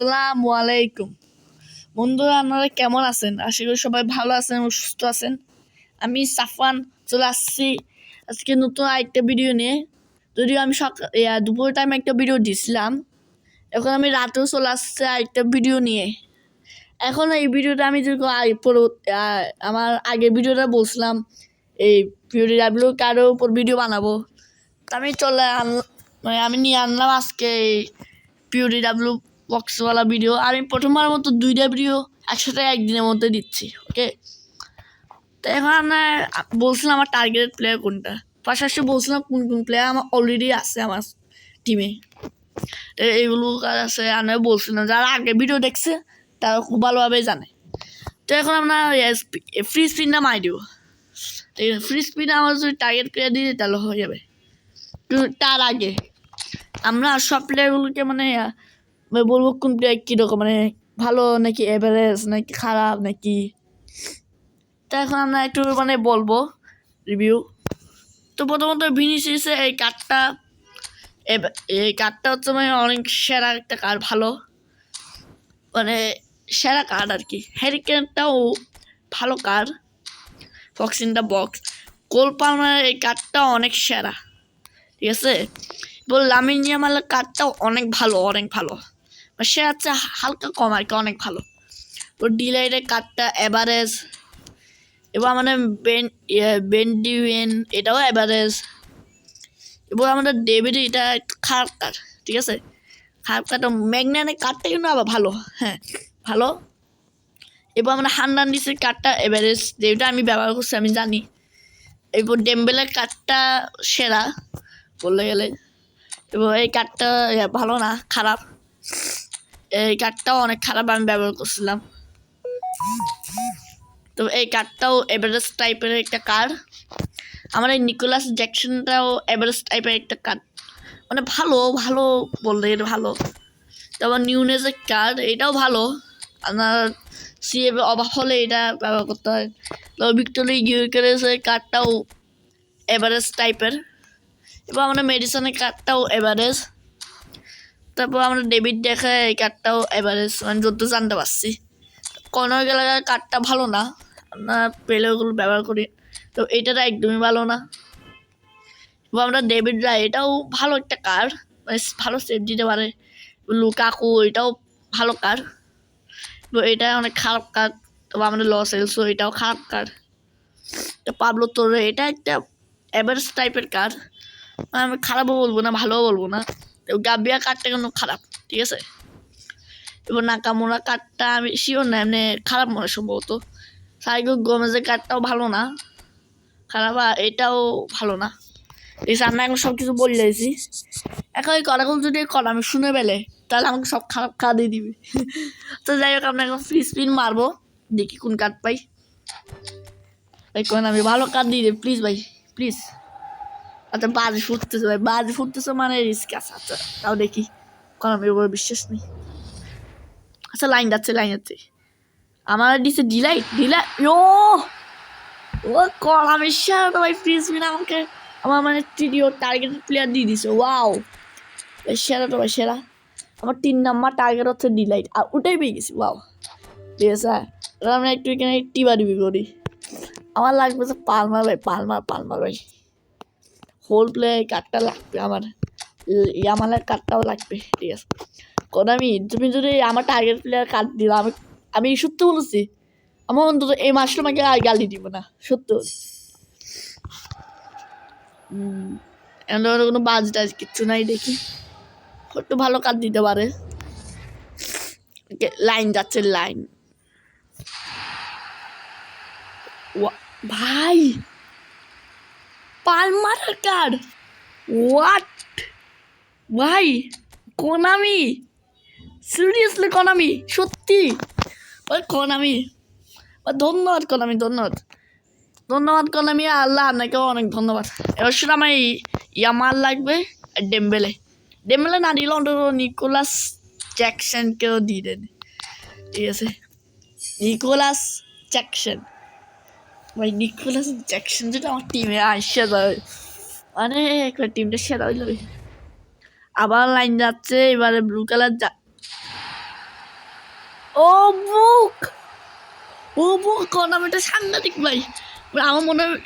আসসালামু আলাইকুম। বন্ধুরা, আপনারা কেমন আছেন? আশা করি সবাই ভালো আছেন ও সুস্থ আছেন। আমি সাফওয়ান চলে আসছি আজকে নতুন আরেকটা ভিডিও নিয়ে। যদিও আমি দুপুর টাইমে একটা ভিডিও দিছিলাম, এখন আমি রাতেও চলে আসছে আরেকটা ভিডিও নিয়ে। এখন এই ভিডিওটা আমি আমার আগের ভিডিওটা বলছিলাম এই পিওডিডাব্লিউ কার্ডের উপর ভিডিও বানাবো। তো আমি নিয়ে আনলাম আজকে এই পিওডিডাব্লিউ বক্সওয়ালা ভিডিও। আমি প্রথমবার মতো দুইটা ভিডিও একসাথে একদিনের মধ্যে দিচ্ছি, ওকে? তো এখন আপনার বলছিলাম আমার টার্গেটেড প্লেয়ার কোনটা, পাশাপাশি বলছিলাম কোন কোন প্লেয়ার আমার অলরেডি আছে আমার টিমে। এইগুলো কাজ আছে আমি বলছিলাম, যারা আগে ভিডিও দেখছে তারা খুব ভালোভাবে জানে। তো এখন আমরা ফ্রি স্পিনটা মারি দিব। ফ্রি স্পিনে আমার যদি টার্গেট প্লেয়ার দিয়ে তাহলে হয়ে যাবে। তার আগে আমরা সব প্লেয়ারগুলোকে বলবো কোন প্লেয়ার কীরকম, ভালো নাকি এভারেজ নাকি খারাপ নাকি। তা এখন আমরা একটু বলবো রিভিউ। তো প্রথমত ভিনিসিয়াসের এই কার্ডটা হচ্ছে অনেক সেরা একটা কার্ড, ভালো সেরা কার্ড আর কি। হ্যারিকেনটাও ভালো card, box in the box. Cole পালমারের এই কার্ডটা অনেক সেরা, ঠিক আছে। লামিন ইয়ামালের কার্ডটাও অনেক ভালো, সে হচ্ছে হালকা কম আর কি, অনেক ভালো। ডিলাইটের কার্ডটা অ্যাভারেজ, এবং আমাদের বেন্ডিউয়েন এটাও অ্যাভারেজ, এবং আমাদের ডেভিড এটা খারাপ কার্ড, ঠিক আছে। খারাপ কার্ডটা ম্যাগনানের কার্ডটা কিন্তু আবার ভালো, হ্যাঁ ভালো। এবং আমরা হার্নান্ডিসের কার্ডটা অ্যাভারেজ, যেটা আমি ব্যবহার করছি আমি জানি। এরপর ডেম্বেলের কার্ডটা সেরা বলতে গেলে, এবং এই কার্ডটা ভালো না, খারাপ। এই কার্ডটাও অনেক খারাপ, আমি ব্যবহার করছিলাম। তো এই কার্ডটাও এভারেজ টাইপের একটা কার্ড। আমার এই নিকোলাস জ্যাকসনটাও এভারেজ টাইপের একটা কার্ড, ভালো বললে ভালো। তারপর নিউনেজের কার্ড, এটাও ভালো। আপনার সিএফ অভাব হলে এটা ব্যবহার করতে হয়। তারপর ভিক্টোরিয়া ইউকেরেসের কার্ডটাও এভারেজ টাইপের, এবং আমরা মেডিসনের কার্ডটাও এভারেজ। তারপর আমরা ডেভিড দেখে এই কার্ডটাও এভারেজ, যত জানতে পারছি। কর্নার গ্যালারির কার্ডটা ভালো না, আমরা পেলে ওগুলো ব্যবহার করি। তো এটাটা একদমই ভালো না। এবং আমরা ডেভিড রায়, এটাও ভালো একটা কার্ড, ভালো সেভ দিতে পারে। লুকাকু, এটাও ভালো কার্ড, এটা অনেক খারাপ কার্ড। তবে আমাদের লস এলসো, এটাও খারাপ কার্ড। তো পাবলো তোরে, এটা একটা এভারেজ টাইপের কার্ড, আমি খারাপও বলবো না ভালোও বলবো না। গাবিয়া কার্ডটা কিন্তু খারাপ, ঠিক আছে। এবং নাকামোরা কার্ডটা আমি শিওর না, খারাপ মনে সম্ভবত। সাইগো গোমেজের কার্ডটাও ভালো না, খারাপ। এটাও ভালো না। ঠিক আছে, আমরা এখন সব কিছু বলে দিয়েছি। এখন এই কথাগুলো যদি আমি শুনে পেলে তাহলে আমাকে সব খারাপ কার্ড দিয়ে দিবে। তো যাই হোক, আমরা এখন ফ্রি স্পিন মারবো, দেখি কোন কার্ড পাই। এখন আমি ভালো কার্ড দিয়ে দেব প্লিজ ভাই, প্লিজ। আচ্ছা, বাজি ফুটতেছে ভাই, বাজি ফুটতেছে রিস্ক আছে। আচ্ছা তাও দেখি, কারণ আমি ওপর বিশ্বাস নেই। আচ্ছা, লাইন যাচ্ছে আমার দিছে ডিলাইট ও আমি সেরা তো ভাই। ফ্রি স্পিন আমাকে আমার তৃতীয় টার্গেটেড প্লেয়ার দিয়ে দিছে। ওয়াও, সেরা তো ভাই, সেরা। আমার 3 নাম্বার টার্গেট হচ্ছে ডিলাইট, আর ওটাই পেয়ে গেছি। ওয়াও, ঠিক আছে। আমরা একটু এখানে টিবারিবি করি। আমার লাগবে যে পালমার ভাই, পালমার ভাই। হোল প্লে কার্ডটা লাগবে আমার, ইয়ামালের কার্ডটাও লাগবে, ঠিক আছে। তুমি যদি আমার টার্গেট প্লেয়ার কার্ড দিল, আমি সত্যি বলেছি, আমার অন্তত এই মাসটা আমাকে আর গালি দিব না, সত্য। এমন কোনো বাজ টাজ কিচ্ছু নাই, দেখি একটু ভালো কার্ড দিতে পারে। লাইন যাচ্ছে, লাইন ভাই, পালমারের কার্ড। হোয়াট ভাই, কোনামি, সিরিয়াসলি কোনামি, সত্যি ওই কোনামি, ধন্যবাদ কোনামি, ধন্যবাদ কোনামি। আল্লাহ আপনাকেও অনেক ধন্যবাদ। এবার শুধু আমার ইয়ামাল লাগবে, ডেম্বেলে না দিলে অন্তত নিকোলাস জ্যাকসনকেও দিয়ে দেন, ঠিক আছে। নিকোলাস জ্যাকসন ভাই, নিকোলাস জ্যাকসন যদি আমার টিমে আসে যায়, একটা টিমটা সেরা হইল। আবার লাইন যাচ্ছে, এবারে ব্লু কালার ও বুক, ও বুক কনামিটা সাংঘাতিক ভাই। আমার মনে হয়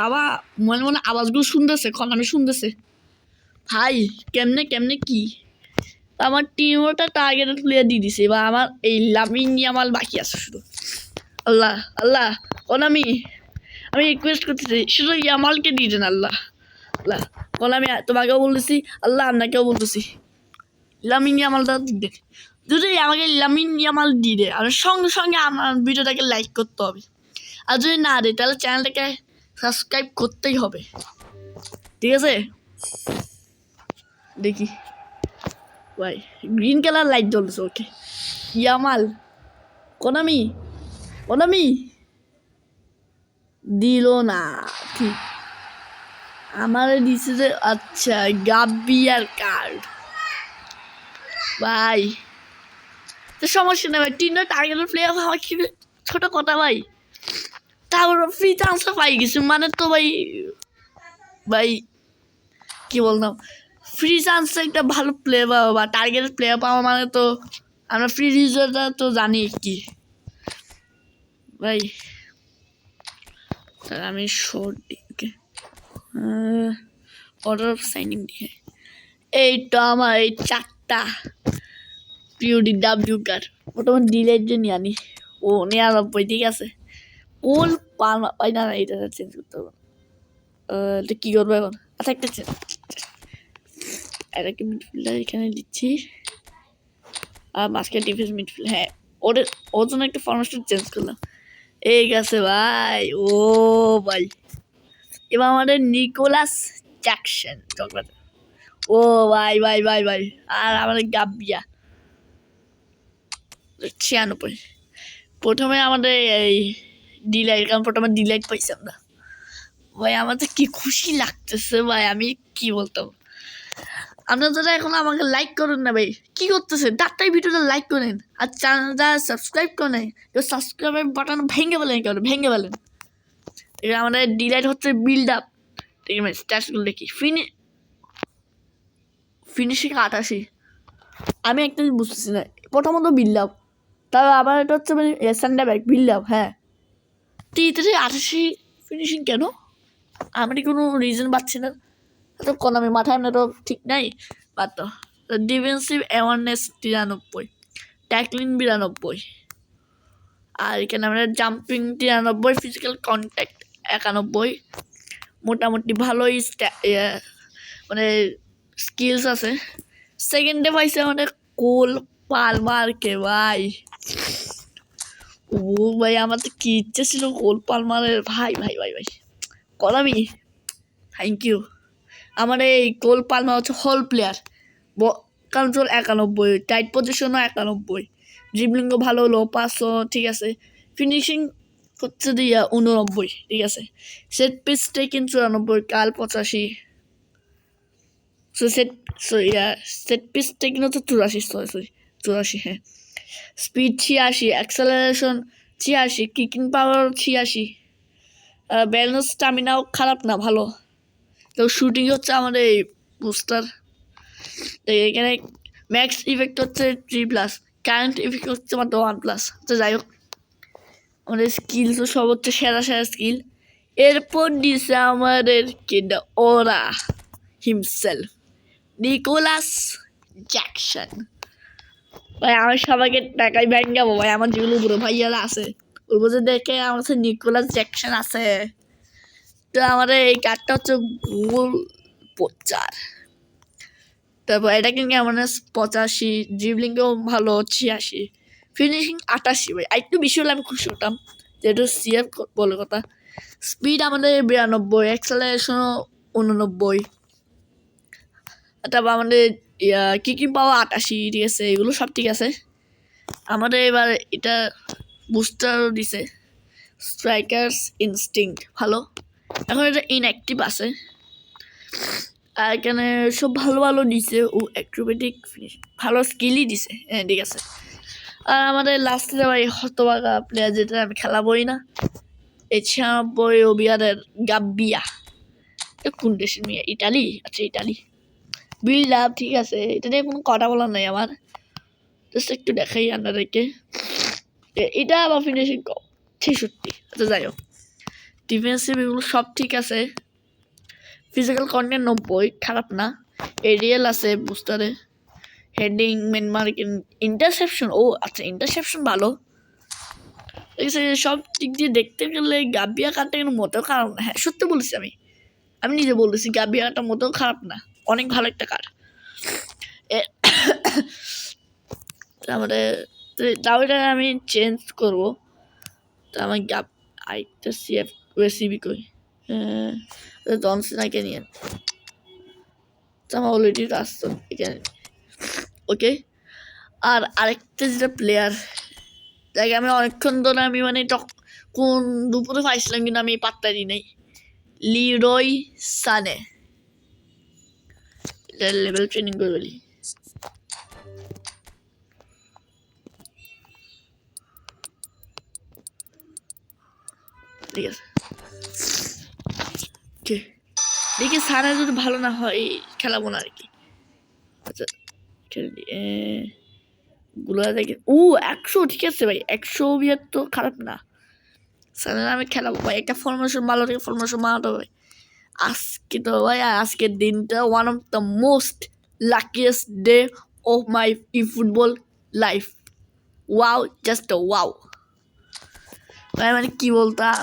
আবার মনে মনে আওয়াজগুলো শুনতেছে, কনামি শুনতেছে ভাই। কেমনে কেমনে কি আমার টিম ওটা টার্গেট প্লেয়ার দিয়ে দিছে, এবার আমার এই লামিন ইয়ামাল বাকি আছে শুধু। আল্লাহ আল্লাহ কনামি, আমি রিকোয়েস্ট করতেছি শুধু ইয়ামালকে দিয়ে দেন আল্লাহ আল্লাহ। কনামি তোমাকেও বলতেছি, আল্লাহ আপনাকেও বলতেছি, লামিন ইয়ামালটা দিয়ে দেন। যদি আমাকে লামিন ইয়ামাল দিয়ে দেয় আর সঙ্গে সঙ্গে আমার ভিডিওটাকে লাইক করতে হবে, আর যদি না দেয় তাহলে চ্যানেলটাকে সাবস্ক্রাইব করতেই হবে, ঠিক আছে? দেখি ভাই গ্রিন কালার লাইট জ্বলছে, ওকে ইয়ামাল। কনামি কনামি দিল না, ঠিক আমার দিছে যে। আচ্ছা গাব্বিয়ার কার্ড ভাই, তো সমস্যা নেই ভাই, তিনটা টার্গেটের প্লেয়ার হওয়া কি ছোট কথা ভাই। তারপর ফ্রি চান্সও পাই গেছি মানে তো ভাই, ভাই কি বললাম, ফ্রি চান্স একটা ভালো প্লেয়ার পাওয়া বা টার্গেটের প্লেয়ার পাওয়া মানে তো আমরা ফ্রি রিজার্ভটা তো জানি কি ভাই। আমি শর্ট দিকে অর্ডার অফ সাইনিং দিয়ে এই তো আমার এই 4টা পিউডি ডাব্লিউ কার্ড প্রথমে ডিলেট যে নিয়ে আনি। ও 99, ঠিক আছে। কোল পালমা পাই না, এটা চেঞ্জ করতে হবে। এটা কী করবো এখন? আচ্ছা একটা এটাকে মিডফিল্ডার এখানে দিচ্ছি, আর মাঝখানে ডিফেন্স মিডফিল্ড। হ্যাঁ ওর জন্য একটা ফরমেশন চেঞ্জ করলাম, এই গেছে ভাই। ও ভাই এবার আমাদের নিকোলাস জ্যাকসন চকলেট। ও ভাই ভাই ভাই ভাই, আর আমাদের গাব্বিয়া 96। প্রথমে আমাদের এই ডিলাইট, কারণ প্রথমে ডিলাইট পাইছিলাম না ভাই, আমার তো কি খুশি লাগতেছে ভাই, আমি কি বলতাম। আপনারা এখন আমাকে লাইক করুন না ভাই, কি করতেছেন? তাড়াতাড়ি ভিডিওটা লাইক করেন, আর চ্যানেলটা সাবস্ক্রাইব করেন। সাবস্ক্রাইবের বাটন ভেঙে ফেলেন, কেন ভেঙে ফেলেন। এটা আমাদের ডিলাইট হচ্ছে বিল্ড আপ, ঠিক আছে? স্ট্যাটসগুলো দেখি, ফিনিশিং 88। আমি একটা বুঝতেছি না, প্রথমত বিল্ড আপ, তারপর আবার এটা হচ্ছে মানে সানডে ব্যাক বিল্ড আপ। হ্যাঁ 88 ফিনিশিং কেন? আমি কোনো রিজন পাচ্ছি না, তো কোনামি মাথায় না তো ঠিক নাই। বাদ ডিফেন্সিভ অ্যাওয়ারনেস 93, ট্যাকলিং 92, আর এখানে আমরা জাম্পিং 93, ফিজিক্যাল কন্ট্যাক্ট 91। মোটামুটি ভালোই মানে স্কিলস আছে। সেকেন্ডে পাইছে আমাদের কোল পালমারকে ভাই। ও ভাই আমার তো কি ইচ্ছে ছিল কোল পালমারের, ভাই ভাই ভাই ভাই কলামি থ্যাংক ইউ। আমার এই কোল পালমার হচ্ছে হোল প্লেয়ার, কন্ট্রোল 91, টাইট পজিশনও 91, ড্রিবলিংও ভালো, লো পাসও ঠিক আছে, ফিনিশিং হচ্ছে 89, ঠিক আছে। সেট পিস টেকিং 94, কাল 85, সেট পিস টেকিং হচ্ছে 84, 84 হ্যাঁ। Speed 86, acceleration 86, kicking power 86, balance স্টামিনাও খারাপ না, ভালো। তো শুটিং হচ্ছে আমাদের এই বুস্টার। এখানে ম্যাক্স ইফেক্ট হচ্ছে 3+, কারেন্ট ইফেক্ট হচ্ছে মাত্র 1+। তো যাই হোক আমাদের স্কিল তো সব হচ্ছে সেরা সেরা স্কিল। এরপর দিছে আমাদের কিনা ওরা হিমসেলফ নিকোলাস জ্যাকসন ভাই। আমি সবাইকে টাকায় ব্যাংক যাবো ভাই, আমার যেগুলো বুড়ো ভাইয়ারা আছে ওর মধ্যে দেখে আমার কাছে নিকোলাস জ্যাকসন আছে। তো আমাদের এই কার্ডটা হচ্ছে গোল 4, তারপর এটা কিন্তু কেমন 85, ড্রিবলিংও ভালো 86, ফিনিশিং 88 ভাই। একটু বেশি হলে আমি খুশি হতাম, যেহেতু সিএফ বলে কথা। স্পিড আমাদের 92, অ্যাক্সেলারেশনও 89, তারপর আমাদের কিকিং পাওয়ার 88, ঠিক আছে। এগুলো সব ঠিক আছে। আমাদের এবার এটা বুস্টারও দিছে, স্ট্রাইকার্স ইনস্টিংক্ট ভালো। এখন এটা ইনঅ্যাক্টিভ আছে, আর এখানে সব ভালো ভালো দিছে। ও অ্যাক্রোবেটিক ভালো স্কিলই দিছে, হ্যাঁ ঠিক আছে। আর আমাদের লাস্টে ভাই হতবাগা প্লেয়ার, যেটা আমি খেলাবই না, এই 96 ওবিয়ারের গাব্বিয়া। কোন দেশের মেয়ে? ইটালি, আচ্ছা ইটালি। বিল্ড আপ ঠিক আছে, এটা নিয়ে কোনো কথা বলার নাই আমার, জাস্ট একটু দেখাই আপনাদেরকে। এটা আবার ফিনিশিং 66। আচ্ছা যাই হোক, ডিফেন্সিভ এগুলো সব ঠিক আছে। ফিজিক্যাল কন্টেন্ট 90, খারাপ না। এরিয়াল আছে বুস্টারে, হেডিং, মেন মার্কিং, ইন্টারসেপশন, ও আচ্ছা ইন্টারসেপশন ভালো। সব দিক দিয়ে দেখতে গেলে গাবিয়া কারটা কিন্তু মোটেও খারাপ না। হ্যাঁ সত্যি বলেছি, আমি নিজে বলেছি গাবিয়া কারটা মোটেও খারাপ না, অনেক ভালো একটা কার। তারপরে তাও এটা আমি চেঞ্জ করবো। তো আমার গাব আরেকটা সিএফ রেসিপি কই, জনসনাকে নিয়ে, তো আমার অলরেডি রাস্তা এখানে। ওকে, আর আরেকটা যেটা প্লেয়ার, যাকে আমি অনেকক্ষণ ধরে আমি মানে কোন দুপুরে পাইছিলাম কিন্তু আমি পাত্তা দিই নাই, লিরয় সানে। এটা লেভেল ট্রেনিং করে বলি। ঠিক আছে, দেখি সানে যদি ভালো না হয় খেলাবো না আর কি। আচ্ছা গুলো দেখে 100, ঠিক আছে ভাই, 172 খারাপ না। সানে আমি খেলাবো ভাই, একটা ফরমেশন ভালো থেকে ফরমেশন বানাতে হবে। আজকে তো ভাই, আজকের দিনটা one of the most luckiest day of my football life. Wow, just wow ভাই, মানে কি বলতাম,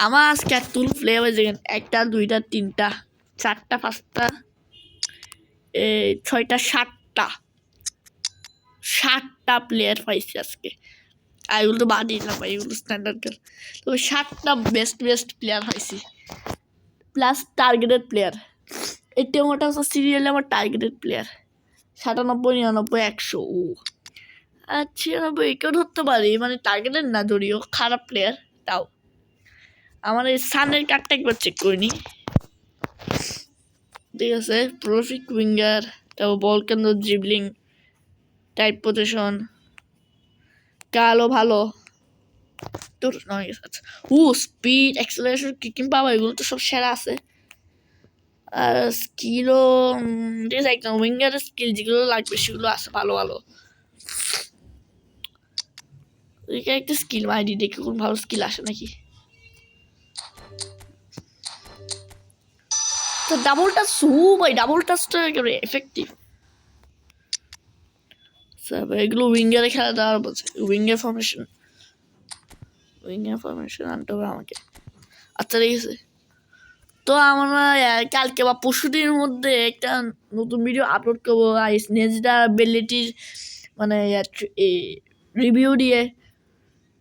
আমার আজকে এতগুলো প্লে হয়েছে, 1টা 2টা 3টা 4টা 5টা 6টা 7টা প্লেয়ার পাইছি আজকে। আর এগুলো তো বাদই না ভাই, এগুলো স্ট্যান্ডার্ড খেল। তো 7টা বেস্ট প্লেয়ার পাইছি, প্লাস টার্গেটেড প্লেয়ার। এই টেমোটা হচ্ছে সিরিয়ালে আমার টার্গেটেড প্লেয়ার 97, 99, 100। আর 96 একেও ধরতে পারি, মানে টার্গেটেড না ধরিও, খারাপ প্লেয়ার তাও। আমার এই সানের কার্ডটা একবার চেক করে নি। ঠিক আছে, প্রলিফিক উইঙ্গার, তারপর বল কেন্দ্র, ড্রিবলিং, টাইপ পজিশন, কালো ভালো তোর নয়। আচ্ছা স্পিড, অ্যাক্সেলারেশন, কিকিং পাওয়ার, এগুলো তো সব সেরা আছে। আর স্কিলও ঠিক আছে, একদম উইঙ্গারের স্কিল যেগুলো লাগবে সেগুলো আছে ভালো ভালো। একটা স্কিল আইডি দেখে কোন ভালো স্কিল আসে নাকি। তো ডাবল টাচ, ভাই ডাবল টাচটা একেবারে এফেক্টিভ। এগুলো উইঙ্গারে খেলা দেওয়ার বলছে, উইঙ্গার ফরমেশন আনতে হবে আমাকে। আচ্ছা ঠিক আছে, তো আমরা কালকে বা পরশু দিনের মধ্যে একটা নতুন ভিডিও আপলোড করবো নেজদা বেলিটির মানে রিভিউ দিয়ে।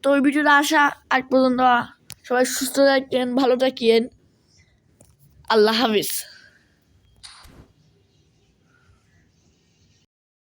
তো ওই ভিডিওটা আসা আগ পর্যন্ত সবাই সুস্থ থাকেন, ভালো থাকেন, আল্লাহ হাফিজ।